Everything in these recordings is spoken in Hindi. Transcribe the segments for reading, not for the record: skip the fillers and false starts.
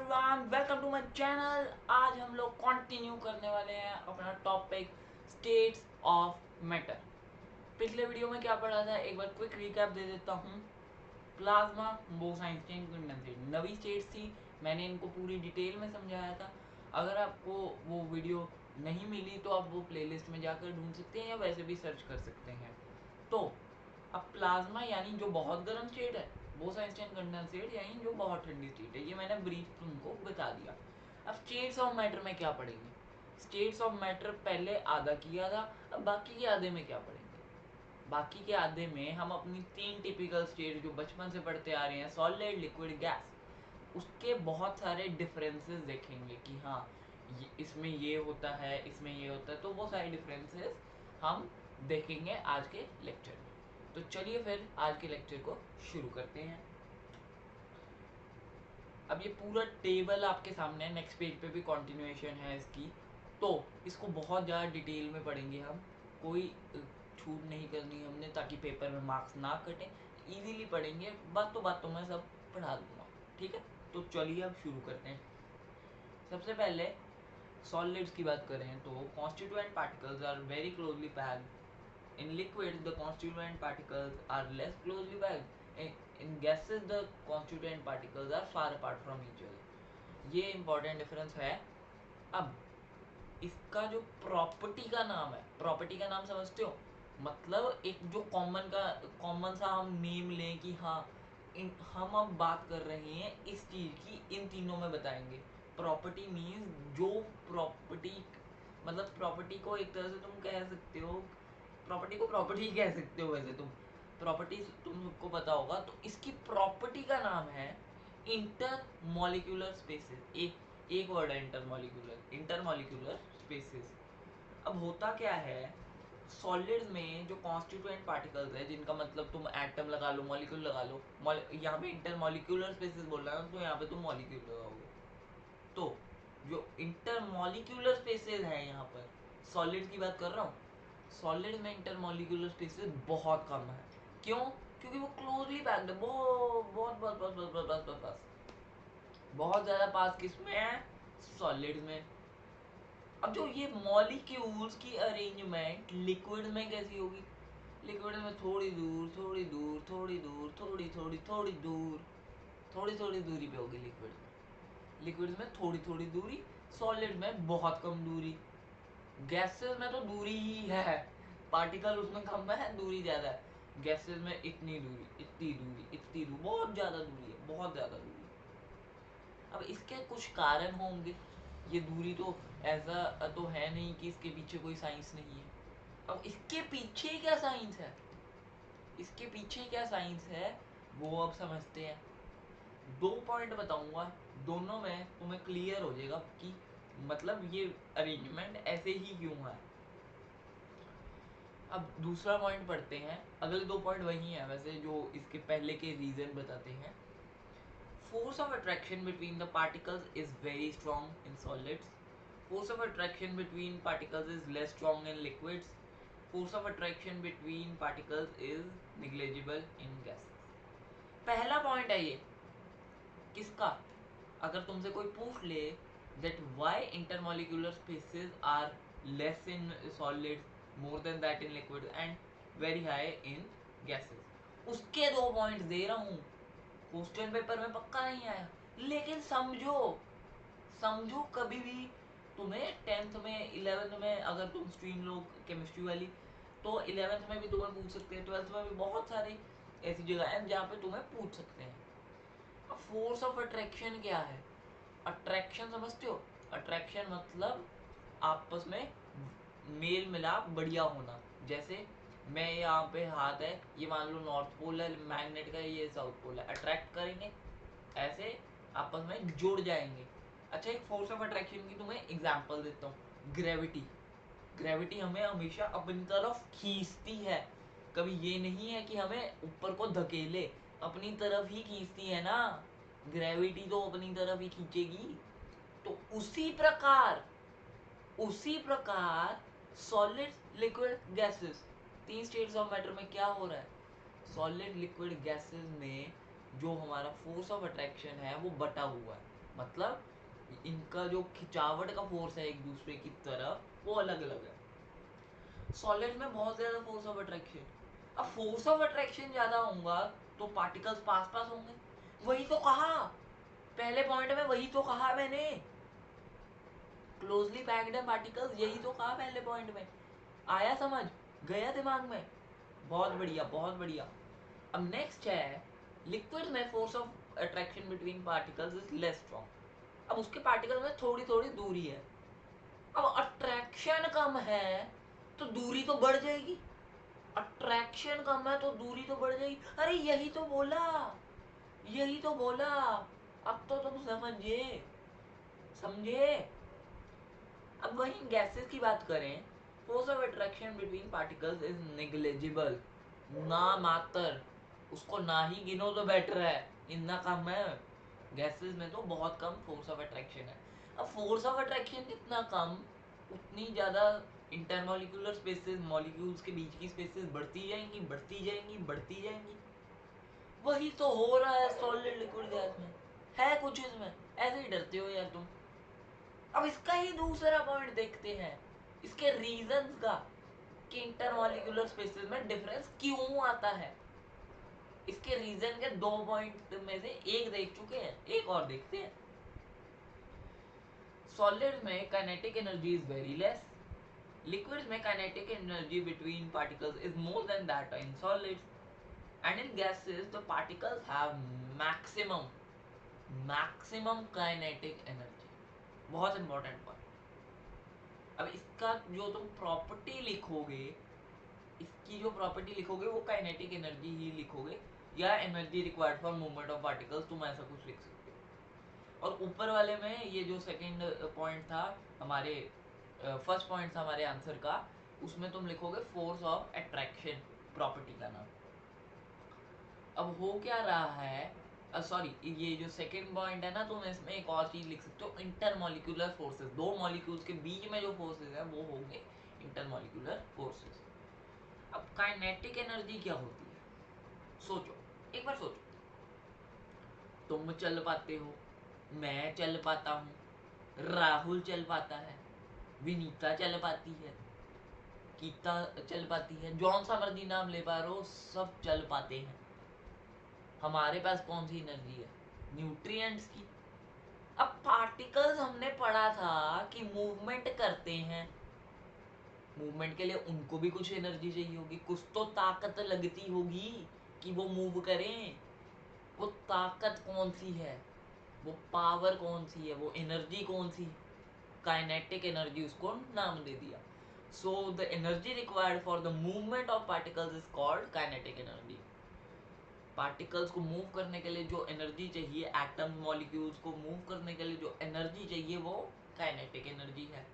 Everyone, welcome to my channel. आज हम लोग कंटिन्यू करने वाले हैं अपना टॉपिक स्टेट्स ऑफ मैटर। पिछले वीडियो में क्या पढ़ा था, एक बार क्विक रिकैप दे देता हूँ। प्लाज्मा, बोस-आइंस्टाइन कंडेंसेट, नवी स्टेट्स थी। मैंने इनको पूरी डिटेल में समझाया था। अगर आपको वो वीडियो नहीं मिली तो आप वो प्लेलिस्ट में जाकर ढूंढ सकते हैं या वैसे भी सर्च कर सकते हैं। तो अब प्लाज्मा यानी जो बहुत गर्म स्टेट है, बोस-आइंस्टाइन कंडेंसेट यानी जो बहुत ठंडी स्टेट है। ये मैंने ब्रीफ तुमको बता दिया। अब स्टेट्स ऑफ मैटर में क्या पढ़ेंगे? स्टेट्स ऑफ मैटर पहले आधा किया था, अब बाकी के आधे में क्या पढ़ेंगे? बाकी के आधे में हम अपनी 3 टिपिकल स्टेट जो बचपन से पढ़ते आ रहे हैं, सॉलिड, लिक्विड, गैस, उसके बहुत सारे डिफरेंसेस देखेंगे कि हाँ इसमें ये होता है, इसमें ये होता है। तो वो सारे डिफरेंसेस हम देखेंगे आज के लेक्चर में। तो चलिए फिर आज के लेक्चर को शुरू करते हैं। अब ये पूरा टेबल आपके सामने है, नेक्स्ट पेज पे भी कंटिन्यूएशन है इसकी। तो इसको बहुत ज़्यादा डिटेल में पढ़ेंगे हम, कोई छूट नहीं करनी हमने ताकि पेपर में मार्क्स ना कटें। इजीली पढ़ेंगे, बातों में सब पढ़ा दूंगा, ठीक है। तो चलिए अब शुरू करते हैं। सबसे पहले सॉलिड्स की बात करें तो constituent particles are very closely packed. In liquids, the constituent particles are less closely packed. In gases, the constituent particles are far apart from each other. ये important difference है। अब इसका जो प्रॉपर्टी का नाम है, प्रॉपर्टी का नाम समझते हो? मतलब एक जो कॉमन सा हम नेम लें कि हाँ हम अब बात कर रहे हैं इस चीज की, इन तीनों में बताएंगे। प्रॉपर्टी मीन्स जो प्रॉपर्टी, मतलब प्रॉपर्टी को एक तरह से तुम कह सकते हो, प्रॉपर्टी को प्रॉपर्टी कह सकते हो। वैसे तुम प्रॉपर्टी तुम सबको पता होगा। तो इसकी प्रॉपर्टी का नाम है इंटरमॉलिक्यूलर स्पेसेस। एक वर्ड है इंटरमॉलिक्यूलर स्पेसेस। अब होता क्या है, सॉलिड्स में जो कॉन्स्टिट्यूएंट पार्टिकल्स है, जिनका मतलब तुम एटम लगा लो, मॉलिक्यूल लगा लो, यहाँ पे इंटरमॉलिक्यूलर स्पेसेस बोल रहा है तो यहाँ पे तुम मॉलिक्यूल लगाओगे। तो जो इंटरमॉलिक्यूलर स्पेसेस है, यहाँ पर सॉलिड की बात कर रहा हूँ, सॉलिड में इंटरमॉलिक्यूलर स्पेसेस बहुत कम है। क्यों? क्योंकि वो क्लोजली पैक्ड है। बहुत बस बस बस बस बस बस बस बहुत ज्यादा पास किसमें है? सॉलिड में। अब जो ये मॉलिक्यूल्स की अरेंजमेंट लिक्विड में कैसी होगी? लिक्विड में थोड़ी दूर थोड़ी दूर थोड़ी दूर थोड़ी थोड़ी थोड़ी दूर, थोड़ी थोड़ी दूरी पे होगी लिक्विड में। लिक्विड में थोड़ी थोड़ी दूरी, सॉलिड में बहुत कम दूरी। गैसेस में तो दूरी ही है, पार्टिकल उसमें कम है, दूरी ज्यादा है। गैसेस में इतनी दूरी, इतनी दूरी, इतनी दूरी, बहुत ज्यादा दूरी है, बहुत ज्यादा दूरी। अब इसके कुछ कारण होंगे। ये दूरी तो ऐसा तो है नहीं कि इसके पीछे कोई साइंस नहीं है। अब इसके पीछे क्या साइंस है, इसके पीछे क्या साइंस है वो अब समझते हैं। 2 पॉइंट बताऊंगा, दोनों में तुम्हें क्लियर हो जाएगा कि मतलब ये अरेंजमेंट ऐसे ही क्यों है। अब दूसरा पॉइंट पढ़ते हैं। अगले 2 पॉइंट वही है वैसे जो इसके पहले के रीजन बताते हैं। Force of attraction between the particles is very strong in solids. Force of attraction between particles is less strong in liquids. Force of attraction between particles is negligible in gases. पहला पॉइंट है ये किसका? अगर तुमसे कोई पूछ ले that why intermolecular spaces are less in solids, more than that in liquids and very high in gases, उसके 2 पॉइंट दे रहा हूँ। क्वेश्चन पेपर में पक्का नहीं आया, लेकिन समझो, समझो कभी भी तुम्हें 10th में 11th में, अगर तुम स्ट्रीम लो केमिस्ट्री वाली, तो 11th में भी तुम्हें पूछ सकते हैं, 12th में भी बहुत सारी ऐसी जगह है जहाँ पे तुम्हें पूछ सकते हैं। अब फोर्स ऑफ अट्रैक्शन क्या है? अट्रैक्शन समझते हो? अट्रैक्शन मतलब आपस में मेल मिलाप बढ़िया होना। जैसे मैं यहाँ पे हाथ है, ये मान लो नॉर्थ पोल है मैग्नेट का, ये साउथ पोल है, अट्रैक्ट करेंगे, ऐसे आपस में जुड़ जाएंगे। अच्छा, एक फोर्स ऑफ अट्रैक्शन की तुम्हें एग्जांपल देता हूँ। ग्रेविटी, ग्रेविटी हमें हमेशा अपनी तरफ खींचती है। कभी ये नहीं है कि हमें ऊपर को धकेले, अपनी तरफ ही खींचती है ना। ग्रेविटी तो अपनी तरफ ही खींचेगी। तो उसी प्रकार solid, liquid, gases, 3 states of matter में क्या हो रहा है? सॉलिड, लिक्विड, गैसेस में जो हमारा फोर्स ऑफ अट्रैक्शन है वो बटा हुआ है। मतलब इनका जो खिंचावट का फोर्स है एक दूसरे की तरफ वो अलग अलग है। सॉलिड में बहुत ज्यादा फोर्स ऑफ अट्रैक्शन, अब फोर्स ऑफ अट्रैक्शन ज्यादा होगा तो पार्टिकल्स पास पास होंगे। वही तो कहा पहले पॉइंट में, वही तो कहा मैंने, क्लोजली पैक्ड है पार्टिकल्स, यही तो कहा पहले पॉइंट में। आया समझ, गया दिमाग में? बहुत बढ़िया बहुत बढ़िया। अब नेक्स्ट है लिक्विड में force of attraction between particles is less strong. अब उसके पार्टिकल में थोड़ी थोड़ी दूरी है। अब अट्रैक्शन कम है तो दूरी तो बढ़ जाएगी, अट्रैक्शन कम है तो दूरी तो बढ़ जाएगी। अरे यही तो बोला, यही तो बोला, अब तो तुम समझे समझे। अब वहीं गैसेस की बात करें, force of attraction between particles is negligible, ना मात्र, उसको ना ही गिनो तो बेटर है, इतना कम है। गैसेस में तो बहुत कम फोर्स ऑफ अट्रैक्शन है। अब फोर्स ऑफ अट्रैक्शन जितना कम उतनी ज़्यादा इंटरमॉलिक्यूलर स्पेसेस, मॉलिक्यूल्स के बीच की स्पेसेस बढ़ती जाएंगी बढ़ती जाएंगी बढ़ती जाएंगी। वही तो हो रहा है सॉलिड लिक्विड गैस में, है कुछ इसमें, ऐसे ही डरते हो यार तुम। अब इसका ही दूसरा पॉइंट देखते हैं, इसके रीजंस का, कि इंटरमॉलिक्यूलर स्पेसेस में डिफरेंस क्यों आता है। इसके रीजन के 2 पॉइंट में से एक देख चुके हैं, एक और देखते हैं। सॉलिड में kinetic energy is very less, liquids में kinetic energy between particles is more than that in solids, and in gases the particles have maximum kinetic energy। बहुत इंपॉर्टेंट पॉइंट। अब इसका जो तुम प्रॉपर्टी लिखोगे, इसकी जो प्रॉपर्टी लिखोगे वो काइनेटिक एनर्जी ही लिखोगे, या energy required for movement of particles, तुम ऐसा कुछ लिख सकते हो। और ऊपर वाले में ये जो सेकंड पॉइंट था हमारे, फर्स्ट पॉइंट था हमारे आंसर का, उसमें तुम लिखोगे फोर्स ऑफ अट्रैक्शन प्रॉपर्टी का नाम। अब हो क्या रहा है, सॉरी ये जो सेकंड पॉइंट है ना, तुम इसमें एक और चीज लिख सकते हो, इंटरमॉलिक्यूलर फोर्सेस, दो मॉलिक्यूल्स के बीच में जो फोर्सेस है वो होंगे इंटरमॉलिक्यूलर फोर्सेस। अब काइनेटिक एनर्जी क्या होती है, सोचो एक बार सोचो। तुम चल पाते हो, मैं चल पाता हूँ, राहुल चल पाता है, विनीता चल पाती है, गीता चल पाती है, जौन सा मर्जी नाम ले पा रहे हो, सब चल पाते हैं। हमारे पास कौन सी एनर्जी है, न्यूट्रिएंट्स की। अब पार्टिकल्स हमने पढ़ा था कि मूवमेंट करते हैं, मूवमेंट के लिए उनको भी कुछ एनर्जी चाहिए होगी, कुछ तो ताकत लगती होगी कि वो मूव करें। वो ताकत कौन सी है, वो पावर कौन सी है, वो एनर्जी कौन सी, काइनेटिक एनर्जी उसको नाम दे दिया। So the energy required for the movement of particles is called kinetic energy. Particles को मूव करने के लिए जो एनर्जी चाहिए, एटम मॉलिक्यूल्स को मूव करने के लिए जो एनर्जी चाहिए वो काइनेटिक एनर्जी है।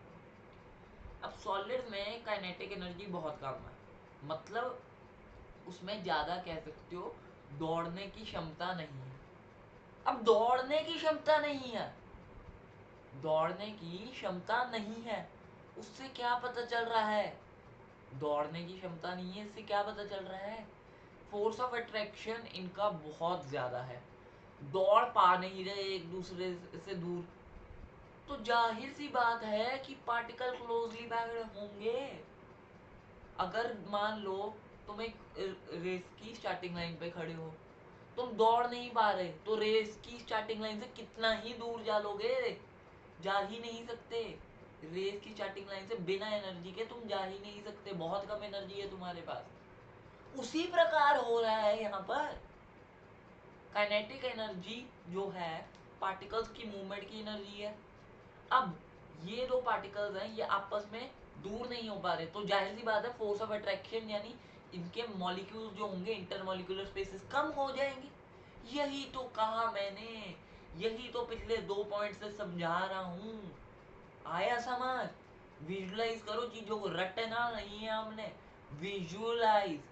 अब सॉलिड में काइनेटिक एनर्जी बहुत कम है, मतलब उसमें ज़्यादा कह सकते हो दौड़ने की क्षमता नहीं है। अब दौड़ने की क्षमता नहीं है, दौड़ने की क्षमता नहीं है, उससे क्या पता चल रहा है, दौड़ने की क्षमता नहीं है, इससे क्या पता चल रहा है, फोर्स ऑफ अट्रैक्शन इनका बहुत ज़्यादा है, दौड़ पा नहीं रहे एक दूसरे से दूर। तो जाहिर सी बात है कि पार्टिकल क्लोजली पैक्ड होंगे। अगर मान लो तुम एक रेस की स्टार्टिंग लाइन पे खड़े हो, तुम दौड़ नहीं पा रहे, तो रेस की स्टार्टिंग लाइन से कितना ही दूर जा लोगे, जा ही नहीं सकते। रेस की स्टार्टिंग लाइन से बिना एनर्जी के तुम जा ही नहीं सकते, बहुत कम एनर्जी है तुम्हारे पास। उसी प्रकार हो रहा है यहाँ पर, काइनेटिक एनर्जी जो है पार्टिकल्स की मूवमेंट की एनर्जी है। अब ये दो पार्टिकल्स हैं, ये आपस में दूर नहीं हो पा रहे, तो जाहिर सी बात है फोर्स ऑफ अट्रैक्शन यानी इनके मॉलिक्यूल्स जो होंगे इंटरमॉलिक्यूलर स्पेसेस कम हो जाएंगे। यही तो कहा मैंने, यही तो पिछले 2 पॉइंट से समझा रहा हूँ। आया समझ? विजुलाइज करो चीजों को, रटना नहीं है हमने, विजुलाइज।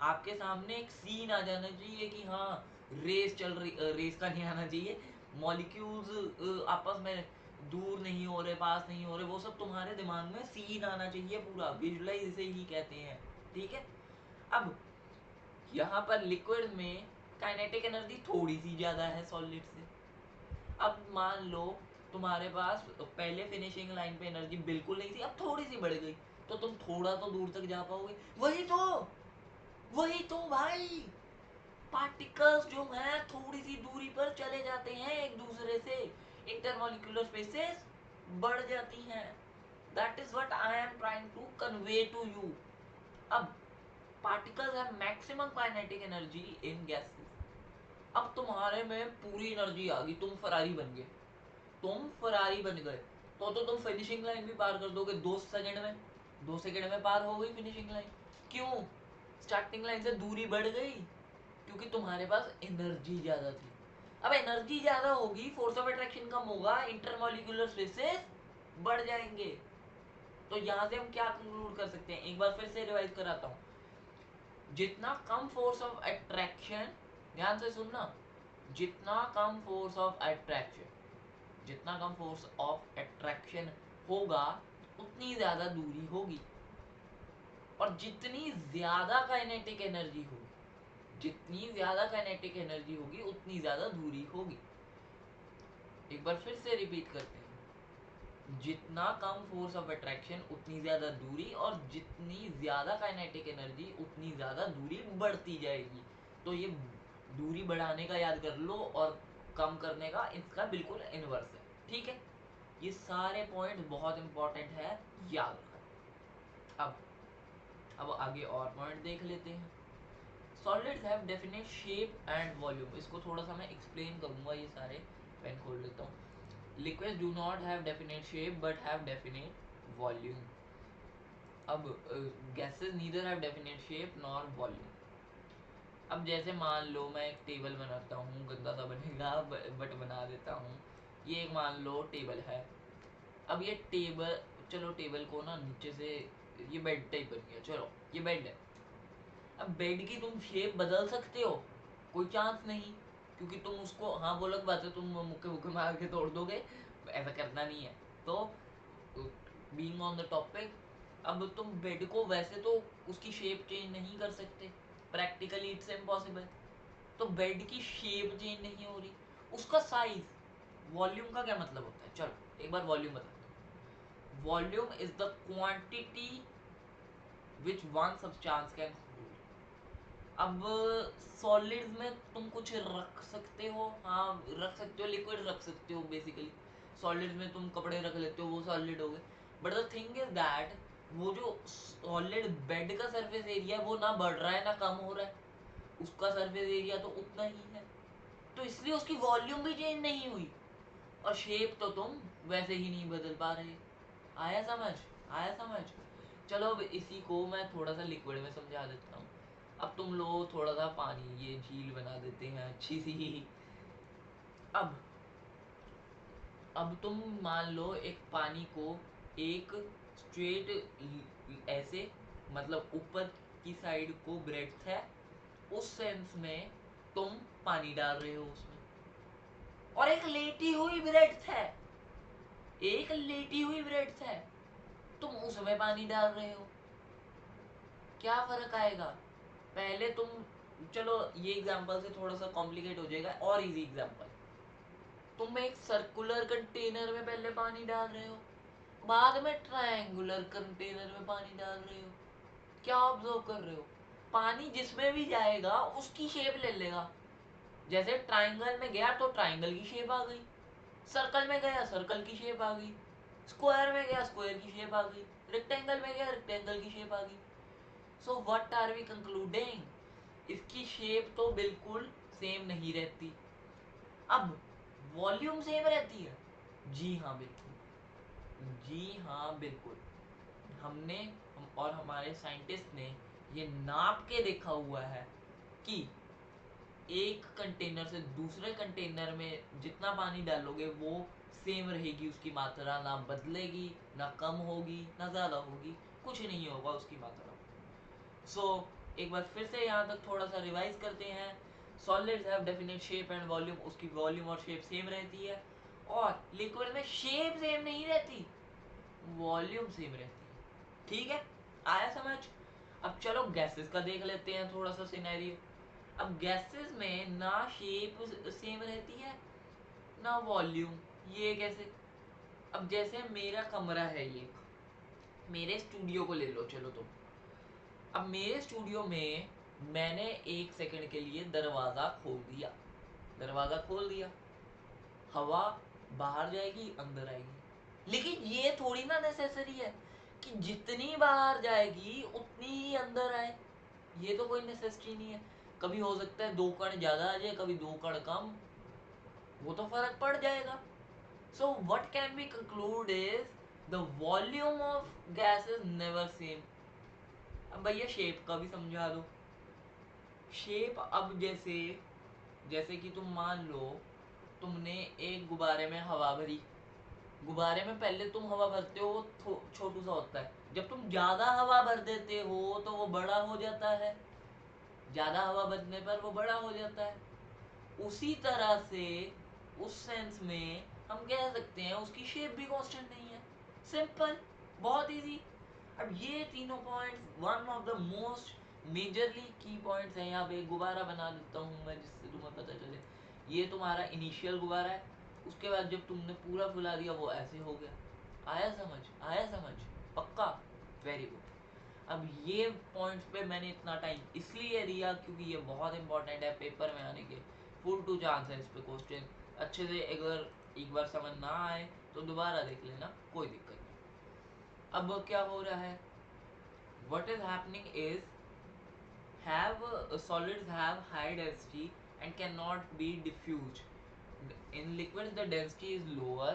आपके सामने एक सीन आ जाना चाहिए कि हाँ रेस चल रही, रेस का नहीं आना चाहिए, मॉलिक्यूल्स आपस में दूर नहीं हो रहे, पास नहीं हो रहे, वो सब तुम्हारे दिमाग में सीन आना चाहिए पूरा, विजुलाइज इसे ही कहते हैं, ठीक है। अब यहाँ पर लिक्विड में काइनेटिक एनर्जी थोड़ी सी ज्यादा है सॉलिड से। अब मान लो तुम्हारे पास पहले फिनिशिंग लाइन पे एनर्जी बिल्कुल नहीं थी, अब थोड़ी सी बढ़ गई, तो तुम थोड़ा तो दूर तक जा पाओगे। वही तो भाई, पार्टिकल्स जो हैं थोड़ी सी दूरी पर चले जाते हैं एक दूसरे से, इंटरमॉलिक्यूलर स्पेसेस बढ़ जाती हैं। That is what I am trying to convey to you. अब particles have maximum kinetic energy in gases. अब तुम्हारे में पूरी एनर्जी आ गई, तुम फरारी बन गए, तो तुम फिनिशिंग लाइन भी पार कर दोगे 2 सेकंड में। 2 सेकंड में पार हो गई फिनिशिंग लाइन। क्यों? स्टार्टिंग लाइन से दूरी बढ़ गई, क्योंकि तुम्हारे पास एनर्जी ज्यादा थी। अब एनर्जी ज्यादा होगी, फोर्स ऑफ अट्रैक्शन कम होगा, इंटरमॉलिक्यूलर स्पेसेस बढ़ जाएंगे। तो यहां से हम क्या कंक्लूड कर सकते हैं, एक बार फिर से रिवाइज कराता हूं। जितना कम फोर्स ऑफ अट्रैक्शन, ध्यान से सुनना, जितना कम फोर्स ऑफ अट्रैक्शन जितना कम फोर्स ऑफ अट्रैक्शन होगा, उतनी ज्यादा दूरी होगी। और जितनी ज्यादा काइनेटिक एनर्जी होगी उतनी ज्यादा दूरी होगी। एक बार फिर से रिपीट करते हैं, जितना कम फोर्स ऑफ अट्रैक्शन उतनी ज्यादा दूरी, और जितनी ज्यादा काइनेटिक एनर्जी उतनी ज्यादा दूरी बढ़ती जाएगी। तो ये दूरी बढ़ाने का याद कर लो, और कम करने का इसका बिल्कुल इनवर्स है। ठीक है, ये सारे पॉइंट बहुत इंपॉर्टेंट है, याद रखना। अब आगे और पॉइंट देख लेते हैं। Solids have definite shape and volume. इसको थोड़ा सा मैं एक्सप्लेन करूंगा, ये सारे पेन खोल लेता हूँ। Liquids do not have definite shape but have definite volume. अब gases neither have definite shape nor volume. अब जैसे मान लो मैं एक टेबल बनाता हूँ, गंदा सा बनेगा बट बना देता हूँ। ये एक मान लो टेबल है। अब ये टेबल, चलो टेबल को ना नीचे से, ये बेड टाइप बन गया, चलो ये बेड है। अब बेड की तुम शेप बदल सकते हो? कोई चांस नहीं, क्योंकि तुम उसको, हाँ वो अलग बात है, तुम मुक्के मुक्के मार के तोड़ दोगे, ऐसा करना नहीं है। तो बीइंग ऑन द टॉपिक, अब तुम बेड को वैसे तो उसकी शेप चेंज नहीं कर सकते, प्रैक्टिकली इट्स इम्पॉसिबल। तो बेड की शेप चेंज नहीं हो रही, उसका साइज। वॉल्यूम का क्या मतलब होता है, चलो एक बार वॉल्यूम बताता हूँ। Volume is the quantity which one substance can hold. अब सॉलिड्स में तुम कुछ रख सकते हो, हाँ रख सकते हो, लिक्विड रख सकते हो बेसिकली। सॉलिड्स में तुम कपड़े रख लेते हो, वो सॉलिड हो गए। But the thing is that वो जो सॉलिड बेड का सरफेस एरिया है वो ना बढ़ रहा है ना कम हो रहा है, उसका सरफेस एरिया तो उतना ही है। तो इसलिए उसकी वॉल्यूम भी चेंज नहीं हुई, और शेप तो तुम वैसे ही नहीं बदल पा रहे। आया समझ? आया समझ? चलो अब इसी को मैं थोड़ा सा लिक्विड में समझा देता हूँ। अब तुम लोग थोड़ा सा पानी, ये झील बना देते हैं अच्छी सी। अब तुम मान लो एक पानी को एक स्ट्रेट ऐसे, मतलब ऊपर की साइड को ब्रेड्थ है, उस सेंस में तुम पानी डाल रहे हो उसमें, और एक लेटी हुई ब्रेड्थ है, तुम उसमें पानी डाल रहे हो। क्या फर्क आएगा? पहले तुम, चलो ये एग्जांपल से थोड़ा सा कॉम्प्लिकेट हो जाएगा, और इजी एग्जांपल, तुम एक सर्कुलर कंटेनर में पहले पानी डाल रहे हो, बाद में ट्रायंगुलर कंटेनर में पानी डाल रहे हो। क्या ऑब्जर्व कर रहे हो? पानी जिसमें भी जाएगा उसकी शेप ले लेगा। जैसे ट्रायंगल में गया तो ट्रायंगल की शेप आ गई, सर्कल में गया सर्कल की शेप आ गई, स्क्वायर में गया स्क्वायर की शेप आ गई, रेक्टेंगल में गया रेक्टेंगल की शेप आ गई। So what are we concluding, इसकी शेप तो बिल्कुल सेम नहीं रहती। अब वॉल्यूम सेम रहती है? जी हाँ बिल्कुल, जी हाँ बिल्कुल। और हमारे साइंटिस्ट ने ये नाप के देखा हुआ है कि एक कंटेनर से दूसरे कंटेनर में जितना पानी डालोगे वो सेम रहेगी, उसकी मात्रा ना बदलेगी, ना कम होगी ना ज़्यादा होगी, कुछ नहीं होगा उसकी मात्रा। एक बार फिर से यहाँ तक थोड़ा सा रिवाइज करते हैं। Solids have definite shape and volume, उसकी वॉल्यूम और शेप सेम रहती है। और लिक्विड में शेप सेम नहीं रहती, वॉल्यूम सेम रहती है। ठीक है, आया समझ? अब चलो गैसेस का देख लेते हैं थोड़ा सा सिनेरियो। अब गैसेस में ना शेप सेम रहती है ना वॉल्यूम। ये कैसे? अब जैसे मेरा कमरा है, ये मेरे स्टूडियो को ले लो चलो तुम। अब मेरे स्टूडियो में मैंने 1 सेकंड के लिए दरवाज़ा खोल दिया, दरवाज़ा खोल दिया, हवा बाहर जाएगी अंदर आएगी। लेकिन ये थोड़ी ना नेसेसरी है कि जितनी बाहर जाएगी उतनी ही अंदर आए, ये तो कोई नेसेसिटी नहीं है। कभी हो सकता है 2 कण ज़्यादा आ जाए, कभी 2 कण कम, वो तो फर्क पड़ जाएगा। So what can be conclude is the volume of gas is never same. अब भैया शेप का भी समझा दो। शेप, अब जैसे जैसे कि तुम मान लो तुमने एक गुब्बारे में हवा भरी। गुब्बारे में पहले तुम हवा भरते हो वो छोटू सा होता है, जब तुम ज़्यादा हवा भर देते हो तो वो बड़ा हो जाता है, ज़्यादा हवा भरने पर वो बड़ा हो जाता है। उसी तरह से उस सेंस में हम कह सकते हैं उसकी शेप भी कांस्टेंट नहीं है। सिंपल, बहुत इजी। अब ये तीनों points one of the most majorly की पॉइंट्स हैं। यहाँ पे गुब्बारा बना देता हूँ मैं जिससे तुम्हें पता चले। ये तुम्हारा इनिशियल गुब्बारा है, उसके बाद जब तुमने पूरा फुला दिया वो ऐसे हो गया। आया समझ? आया समझ? पक्का? Very good. अब ये पॉइंट्स पे मैंने इतना टाइम इसलिए दिया क्योंकि ये बहुत इंपॉर्टेंट है पेपर में आने के। फुल टू चांस है इस पे क्वेश्चन अच्छे से। अगर एक बार समझ ना आए तो दोबारा देख लेना, कोई दिक्कत नहीं। अब क्या हो रहा है, what is happening is have solids have high density and cannot be diffused. In liquids the density is lower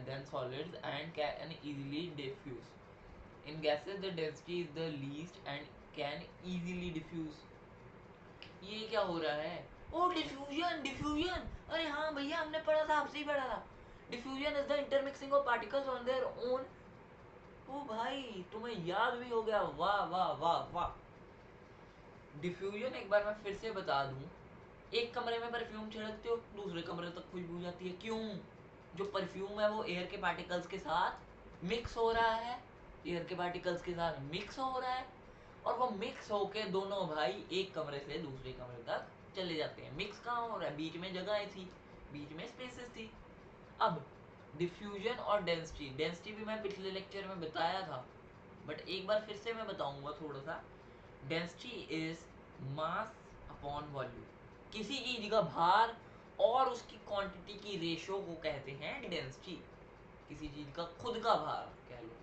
than solids and can easily diffuse. In gases the density is the least and can easily diffuse. ये क्या हो रहा है? ओ डिफ्यूजन, डिफ्यूजन, अरे हाँ भैया हमने पढ़ा था, आपसे ही पढ़ा था। Diffusion is the intermixing of particles on their own. ओ भाई तुम्हें याद भी हो गया, वाह वाह वाह वाह। डिफ्यूजन एक बार मैं फिर से बता दूं, एक कमरे में परफ्यूम छिड़कते हो दूसरे कमरे तक खुशबू जाती है। क्यों? जो परफ्यूम है वो एयर के पार्टिकल्स के साथ मिक्स हो रहा है, एयर के पार्टिकल्स के साथ मिक्स हो रहा है, और वो मिक्स होके दोनों भाई एक कमरे से दूसरे कमरे तक चले जाते हैं। मिक्स कहाँ हो रहा है? बीच में जगह थी, बीच में स्पेसेस थी। अब डिफ्यूजन और डेंसिटी, डेंसिटी भी मैं पिछले लेक्चर में बताया था बट एक बार फिर से मैं बताऊंगा थोड़ा सा। Density is mass upon volume. किसी चीज का भार और उसकी क्वांटिटी की रेशो को कहते हैं डेंसिटी। किसी चीज का खुद का भार कह लो,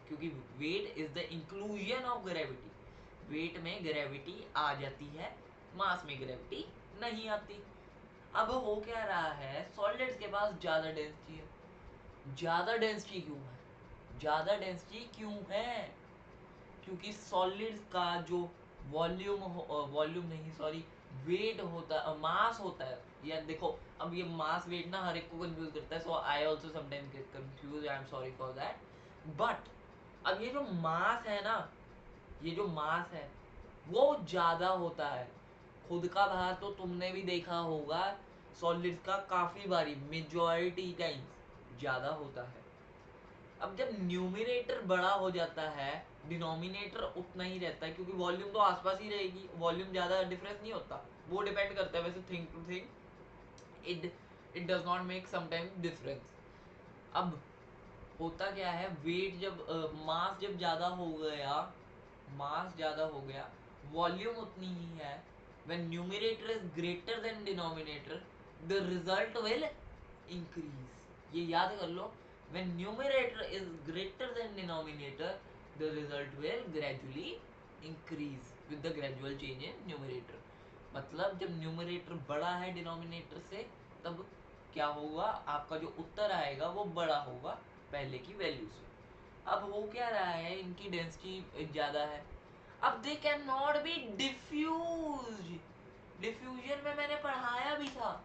क्योंकि weight is the inclusion of gravity. Weight में ग्रेविटी आ जाती है, मास में ग्रेविटी नहीं आती। अब हो क्या रहा है, सॉलिड्स के पास ज्यादा डेंसिटी है। ज्यादा डेंसिटी क्यों है? ज्यादा डेंसिटी क्यों है? क्योंकि सॉलिड्स का जो वॉल्यूम नहीं सॉरी वेट होता है, मास होता है। या देखो अब ये मास वेट ना हर एक को कंफ्यूज करता है, so I also sometimes get confuse, I am sorry for that. But अब ये जो मास है ना, ये जो मास है वो ज्यादा होता है। खुद का भार तो तुमने भी देखा होगा सॉलिड्स का काफी बारी, मेजॉरिटी टाइम्स ज्यादा होता है। अब जब न्यूमिनेटर बड़ा हो जाता है डिनोमिनेटर उतना ही रहता है, क्योंकि वॉल्यूम तो आसपास ही रहेगी, वॉल्यूम ज्यादा डिफरेंस नहीं होता। वो डिपेंड करता है वैसे thing to thing, it does not make sometimes difference. अब होता क्या है, वेट जब मास जब ज्यादा हो गया, मास ज्यादा हो गया, वॉल्यूम उतनी ही है। When numerator is greater than denominator the result will increase. ये याद कर लो, when numerator is greater than denominator the result will gradually increase with the gradual change in numerator. मतलब जब न्यूमरेटर बड़ा है डिनोमिनेटर से तब क्या होगा, आपका जो उत्तर आएगा वो बड़ा होगा पहले की वैल्यू से। अब हो क्या रहा है, इनकी डेंसिटी ज़्यादा है। अब they can not be diffuse. Diffusion में मैंने पढ़ाया भी था,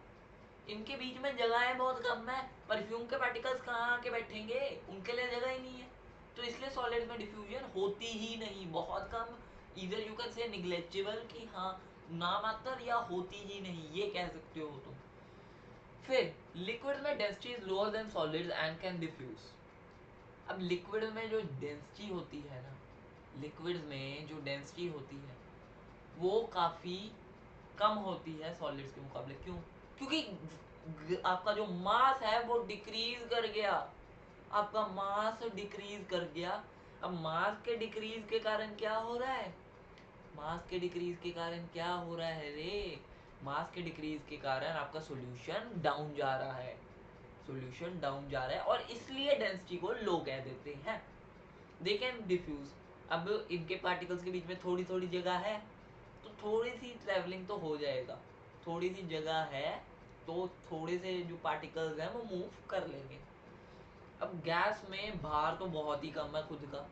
इनके बीच में जगहें बहुत कम है, परफ्यूम के पार्टिकल्स कहाँ आके बैठेंगे, उनके लिए जगह ही नहीं है। तो इसलिए सॉलिड में डिफ्यूजन होती ही नहीं, बहुत कम। इधर यू कैन से निग्लेक्टेबल कि हाँ नामात्र, या होती ही नहीं ये कह सकते हो तुम। फिर लिक्विड में density is lower than solids and can diffuse. अब लिक्विड में जो डेंसिटी होती है ना, लिक्विड में जो डेंसिटी होती है वो काफ़ी कम होती है सॉलिड्स के मुकाबले। क्यों? क्योंकि आपका जो मास है वो डिक्रीज कर गया, आपका मास डिक्रीज कर गया। अब मास के डिक्रीज के कारण क्या हो रहा है, मास के डिक्रीज के कारण क्या हो रहा है रे, मास के डिक्रीज के कारण आपका सॉल्यूशन डाउन जा रहा है, सॉल्यूशन डाउन जा रहा है, और इसलिए डेंसिटी को लो कह देते हैं। They can diffuse. अब इनके पार्टिकल्स के बीच में थोड़ी थोड़ी जगह है, तो थोड़ी सी ट्रैवलिंग तो हो जाएगा, थोड़ी सी जगह है तो थोड़े से जो पार्टिकल्स हैं वो मूव कर लेंगे। अब गैस में भार तो बहुत ही कम है खुद का,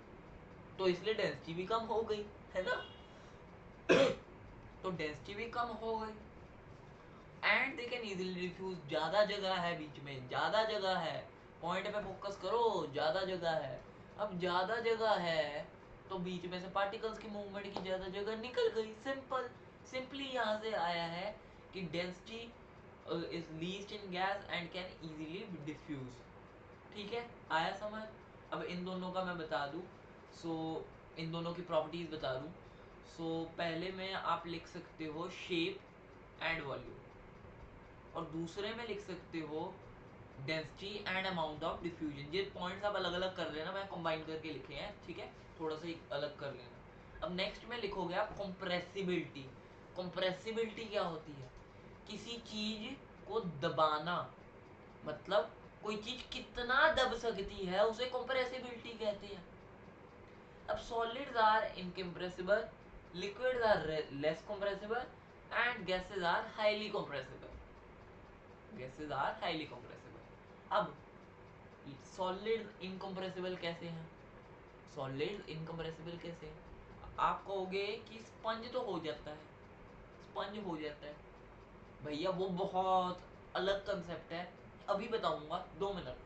तो इसलिए डेंसिटी भी कम हो गई, है ना। तो डेंसिटी भी कम हो गई, and they can easily diffuse. ज्यादा जगह है बीच में, ज्यादा जगह है, पॉइंट पे फोकस करो, ज्यादा जगह है। अब ज्यादा जगह है तो बीच में से पार्टिकल्स की मूवमेंट की ज्यादा जगह निकल गई। सिंपली यहाँ से आया है कि density is least in gas and can easily diffuse. ठीक है, आया समझ। अब इन दोनों का मैं बता दूं, सो इन दोनों की प्रॉपर्टीज बता दूं। सो पहले में आप लिख सकते हो शेप एंड वॉल्यूम, और दूसरे में लिख सकते हो density and amount of diffusion. ये पॉइंट्स आप अलग अलग कर लेना, मैं कंबाइन करके लिखे हैं, ठीक है, थोड़ा सा अलग कर लेना। अब नेक्स्ट में लिखोगे आप कंप्रेसिबिलिटी। कंप्रेसिबिलिटी क्या होती है, किसी चीज को दबाना, मतलब कोई चीज कितना दब सकती है उसे कंप्रेसिबिलिटी कहते हैं। अब solids are incompressible, liquids are less compressible, and gases are highly compressible. Gases are highly compressible. अब सॉलिड इनकम्प्रेसिबल कैसे हैं, सॉलिड इनकम्प्रेसिबल कैसे हैं? आप कहोगे कि स्पंज तो हो जाता है, स्पंज हो जाता है। भैया वो बहुत अलग कंसेप्ट है, अभी बताऊंगा, 2 मिनट।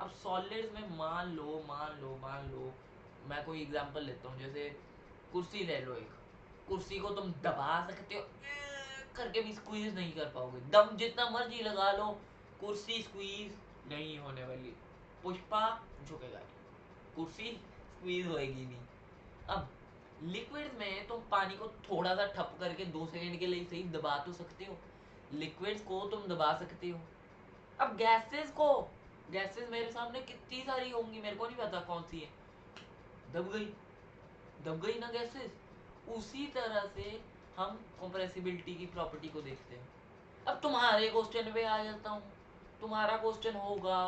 अब सॉलिड्स में मान लो मैं कोई एग्जांपल लेता हूँ, जैसे कुर्सी ले लो एक, कुर्सी को तुम दबा सकते हो, करके भी स्क्वीज नहीं कर पाओगे, दम जितना मर्जी लगा लो, कुर्सी स्क्वीज नहीं होने वाली। पुष्पा झुकेगा नहीं, कुर्सी स्क्वीज होएगी नहीं। अब लिक्विड में तुम पानी को थोड़ा सा ठप करके 2 सेकंड के लिए सही दबा तो सकते हो, लिक्विड्स को तुम दबा सकते हो। अब गैसेस को, गैसेस मेरे सामने कितनी सारी होंगी, मेरे को नहीं पता कौन सी है, दब गई, दब गई ना गैसेस। उसी तरह से हम कंप्रेसिबिलिटी की प्रॉपर्टी को देखते हैं। अब तुम्हारे क्वेश्चन पे आ जाता हूँ, तुम्हारा क्वेश्चन होगा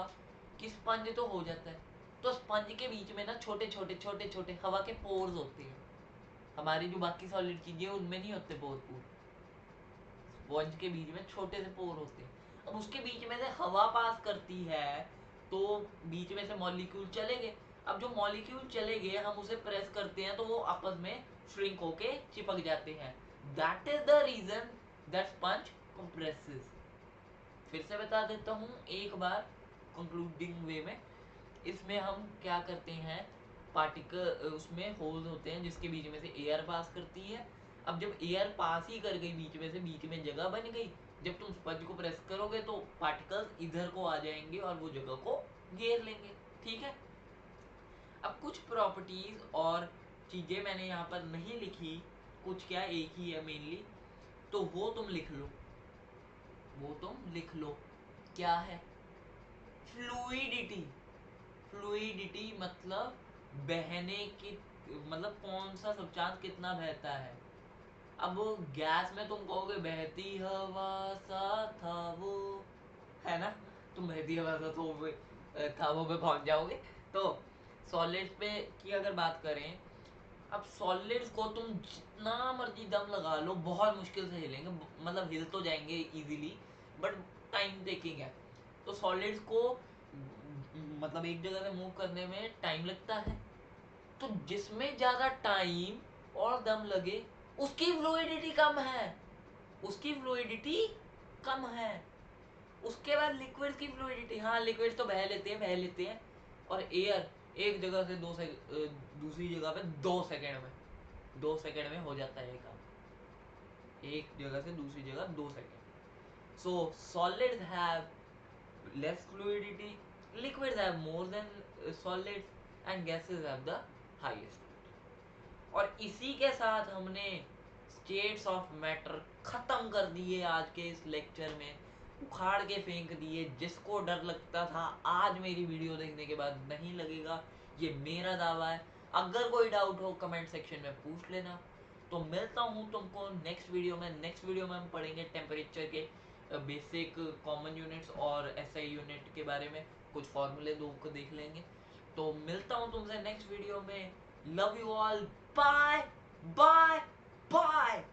कि स्पंज तो हो जाता है, तो स्पंज के बीच में ना छोटे छोटे हवा के पोर्स होते हैं, हमारी जो बाकी सॉलिड चीजें उनमें नहीं होते पोर, स्पंज के बीच में छोटे से पोर होते हैं। अब उसके बीच में से हवा पास करती है तो बीच में से मॉलिक्यूल चले गए। अब जो मॉलिक्यूल चले गए हम उसे प्रेस करते हैं तो वो आपस में श्रिंक होके चिपक जाते हैं। That is the reason that sponge compresses. फिर से बता देता हूँ एक बार कंक्लूडिंग वे में, इसमें हम क्या करते हैं, पार्टिकल उसमें होल्स होते हैं जिसके बीच में से एयर पास करती है। अब जब एयर पास ही कर गई बीच में से, बीच में जगह बन गई, जब तुम स्पंज को प्रेस करोगे तो पार्टिकल्स इधर को आ जाएंगे और वो जगह को घेर लेंगे। ठीक है, अब कुछ प्रॉपर्टीज और चीजें मैंने यहाँ पर नहीं लिखी, कुछ क्या एक ही है मेनली, तो वो तुम लिख लो, वो तुम लिख लो। क्या है, फ्लूइडिटी। फ्लूइडिटी मतलब बहने की, मतलब कौन सा सब्सटेंस कितना बहता है। अब गैस में तुम कहोगे बहती हवा सा था वो, है ना, तुम बहती हवा सा था वो पे पहुंच जाओगे। तो सॉलिड्स पे की अगर बात करें, अब सॉलिड्स को तुम जितना मर्जी दम लगा लो बहुत मुश्किल से हिलेंगे, मतलब हिल तो जाएंगे इजीली, बट टाइम टेकिंग है। तो सॉलिड्स को मतलब एक जगह से मूव करने में टाइम लगता है, तो जिसमें ज्यादा टाइम और दम लगे उसकी फ्लूइडिटी कम है, उसकी फ्लूइडिटी कम है। उसके बाद लिक्विड की फ्लूइडिटी, हाँ लिक्विड तो बह लेते हैं, और एयर एक जगह से दूसरी जगह पे 2 सेकंड में, 2 सेकंड में हो जाता है काम, एक जगह से दूसरी जगह 2 second. So solids have less fluidity, liquids have more than solids, and gases have the highest fluidity। और इसी के साथ हमने स्टेट्स ऑफ मैटर खत्म कर दिए आज के इस लेक्चर में। उखाड़ के फेंक दिए। जिसको डर लगता था आज मेरी वीडियो देखने के बाद नहीं लगेगा, ये मेरा दावा है। अगर कोई डाउट हो कमेंट सेक्शन में पूछ लेना। तो मिलता हूँ तुमको नेक्स्ट वीडियो में। नेक्स्ट वीडियो में हम पढ़ेंगे टेम्परेचर के बेसिक कॉमन यूनिट्स और एसआई यूनिट के बारे में, कुछ फॉर्मूले दो को देख लेंगे। तो मिलता हूँ तुमसे नेक्स्ट वीडियो में। Love you all, bye bye bye.